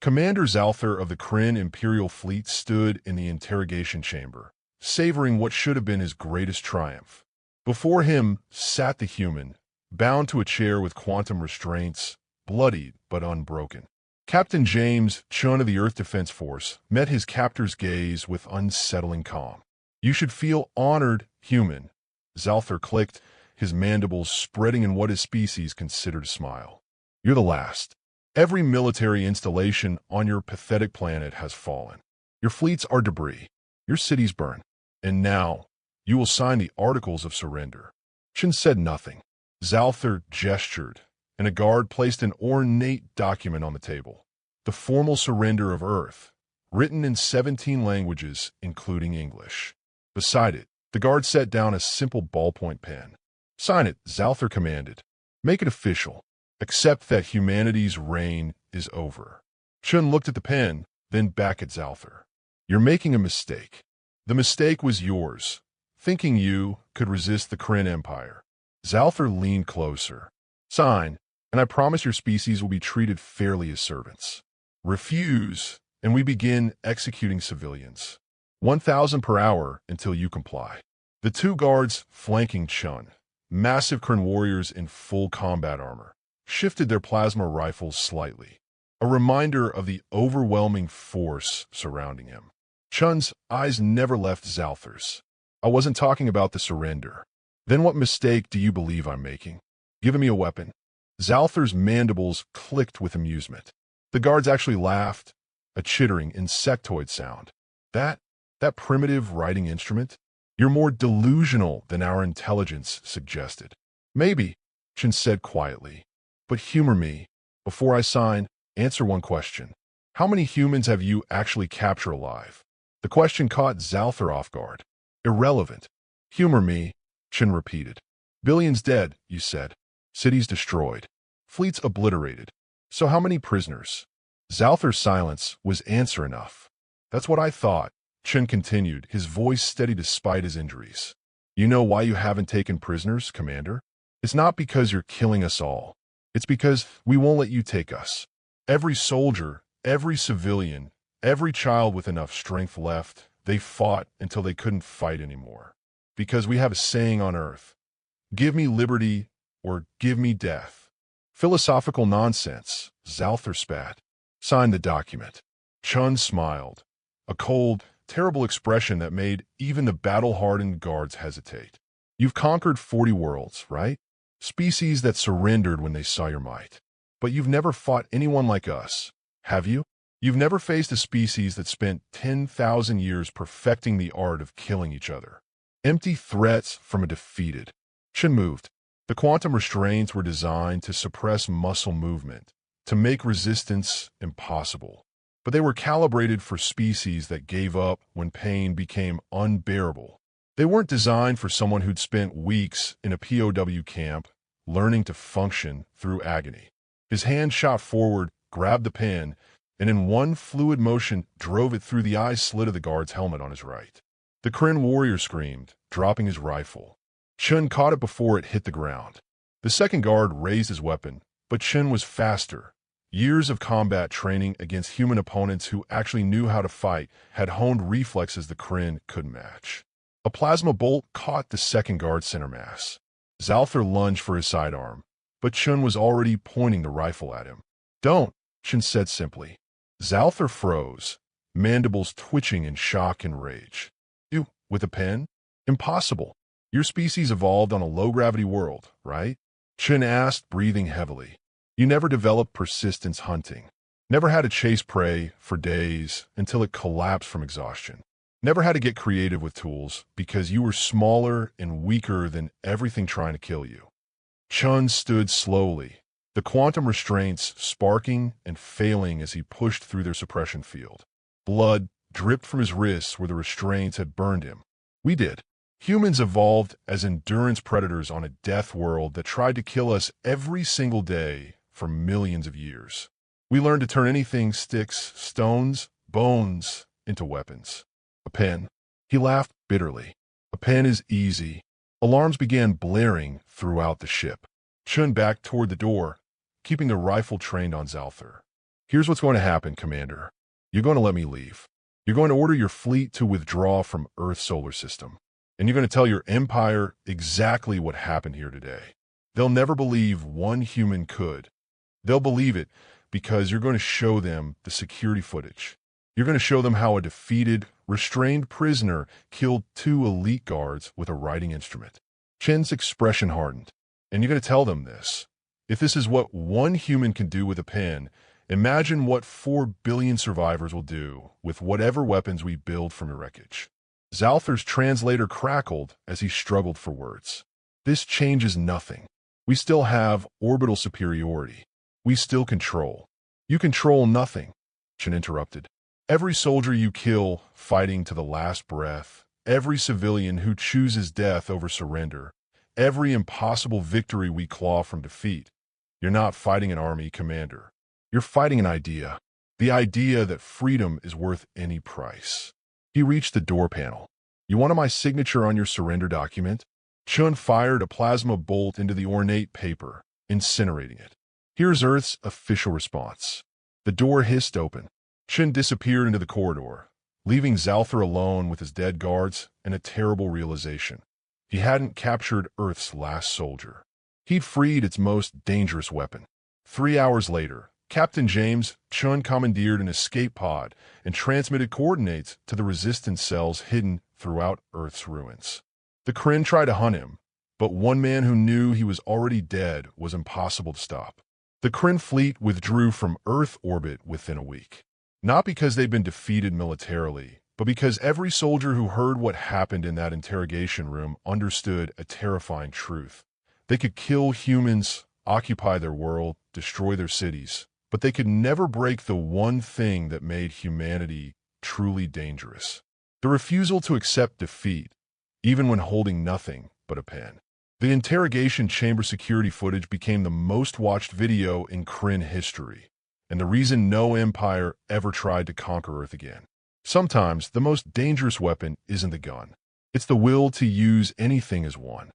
Commander Zalthar of the Kryn Imperial Fleet stood in the interrogation chamber, savoring what should have been his greatest triumph. Before him sat the human, bound to a chair with quantum restraints, bloodied but unbroken. Captain James Chun of the Earth Defense Force met his captor's gaze with unsettling calm. "You should feel honored, human." Zalthar clicked, his mandibles spreading in what his species considered a smile. "You're the last. Every military installation on your pathetic planet has fallen. Your fleets are debris. Your cities burn. And now, you will sign the Articles of Surrender." Chun said nothing. Zalthar gestured, and a guard placed an ornate document on the table. The formal surrender of Earth, written in 17 languages, including English. Beside it, the guard set down a simple ballpoint pen. "Sign it," Zalthar commanded. "Make it official. Accept that humanity's reign is over." Chun looked at the pen, then back at Zalthar. "You're making a mistake. The mistake was yours, thinking you could resist the Kryn Empire." Zalthar leaned closer. "Sign, and I promise your species will be treated fairly as servants. Refuse, and we begin executing civilians. 1,000 per hour until you comply." The two guards flanking Chun, massive Kryn warriors in full combat armor, shifted their plasma rifles slightly, a reminder of the overwhelming force surrounding him. Chun's eyes never left Zalthar's. "I wasn't talking about the surrender." "Then what mistake do you believe I'm making? Giving me a weapon?" Zalthar's mandibles clicked with amusement. The guards actually laughed, a chittering insectoid sound. That primitive writing instrument? You're more delusional than our intelligence suggested." "Maybe," Chun said quietly. "But humor me. Before I sign, answer one question. How many humans have you actually captured alive?" The question caught Zalthar off guard. "Irrelevant." "Humor me," Chun repeated. "Billions dead, you said. Cities destroyed. Fleets obliterated. So how many prisoners?" Zalthar's silence was answer enough. "That's what I thought," Chun continued, his voice steady despite his injuries. "You know why you haven't taken prisoners, Commander? It's not because you're killing us all. It's because we won't let you take us. Every soldier, every civilian, every child with enough strength left, they fought until they couldn't fight anymore. Because we have a saying on Earth, give me liberty or give me death." "Philosophical nonsense," Zalthar spat. "Sign the document." Chun smiled, a cold, terrible expression that made even the battle-hardened guards hesitate. "You've conquered 40 worlds, right? Species that surrendered when they saw your might. But you've never fought anyone like us, have you? You've never faced a species that spent 10,000 years perfecting the art of killing each other. Empty threats from a defeated." Chun moved. The quantum restraints were designed to suppress muscle movement, to make resistance impossible. But they were calibrated for species that gave up when pain became unbearable. They weren't designed for someone who'd spent weeks in a POW camp, learning to function through agony. His hand shot forward, grabbed the pen, and in one fluid motion drove it through the eye slit of the guard's helmet on his right. The Kryn warrior screamed, dropping his rifle. Chun caught it before it hit the ground. The second guard raised his weapon, but Chun was faster. Years of combat training against human opponents who actually knew how to fight had honed reflexes the Kryn couldn't match. A plasma bolt caught the second guard's center mass. Zalthar lunged for his sidearm, but Chun was already pointing the rifle at him. "Don't," Chun said simply. Zalthar froze, mandibles twitching in shock and rage. "You, with a pen? Impossible. Your species evolved on a low-gravity world, right?" Chun asked, breathing heavily. "You never developed persistence hunting. Never had to chase prey for days until it collapsed from exhaustion. Never had to get creative with tools because you were smaller and weaker than everything trying to kill you." Chun stood slowly, the quantum restraints sparking and failing as he pushed through their suppression field. Blood dripped from his wrists where the restraints had burned him. "We did. Humans evolved as endurance predators on a death world that tried to kill us every single day for millions of years. We learned to turn anything sticks, stones, bones into weapons. A pen." He laughed bitterly. "A pen is easy." Alarms began blaring throughout the ship. Chun backed toward the door, keeping the rifle trained on Zalthar. Here's what's going to happen, Commander. You're going to let me leave. You're going to order your fleet to withdraw from Earth's solar system. And you're going to tell your empire exactly what happened here today. They'll never believe one human could. They'll believe it because you're going to show them the security footage. You're going to show them how a defeated, restrained prisoner killed 2 elite guards with a writing instrument. Chen's expression hardened. And you're going to tell them this. If this is what one human can do with a pen, imagine what 4 billion survivors will do with whatever weapons we build from your wreckage. Zalthar's translator crackled as he struggled for words. This changes nothing. We still have orbital superiority. We still control. You control nothing, Chen interrupted. Every soldier you kill, fighting to the last breath, every civilian who chooses death over surrender, every impossible victory we claw from defeat. You're not fighting an army, Commander. You're fighting an idea. The idea that freedom is worth any price. He reached the door panel. You wanted my signature on your surrender document? Chun fired a plasma bolt into the ornate paper, incinerating it. Here's Earth's official response. The door hissed open. Chen disappeared into the corridor, leaving Zalthar alone with his dead guards and a terrible realization. He hadn't captured Earth's last soldier. He'd freed its most dangerous weapon. 3 hours later, Captain James Chun commandeered an escape pod and transmitted coordinates to the resistance cells hidden throughout Earth's ruins. The Kryn tried to hunt him, but one man who knew he was already dead was impossible to stop. The Kryn fleet withdrew from Earth orbit within a week. Not because they'd been defeated militarily, but because every soldier who heard what happened in that interrogation room understood a terrifying truth. They could kill humans, occupy their world, destroy their cities, but they could never break the one thing that made humanity truly dangerous. The refusal to accept defeat, even when holding nothing but a pen. The interrogation chamber security footage became the most watched video in Kryn history, and the reason no empire ever tried to conquer Earth again. Sometimes the most dangerous weapon isn't the gun. It's the will to use anything as one.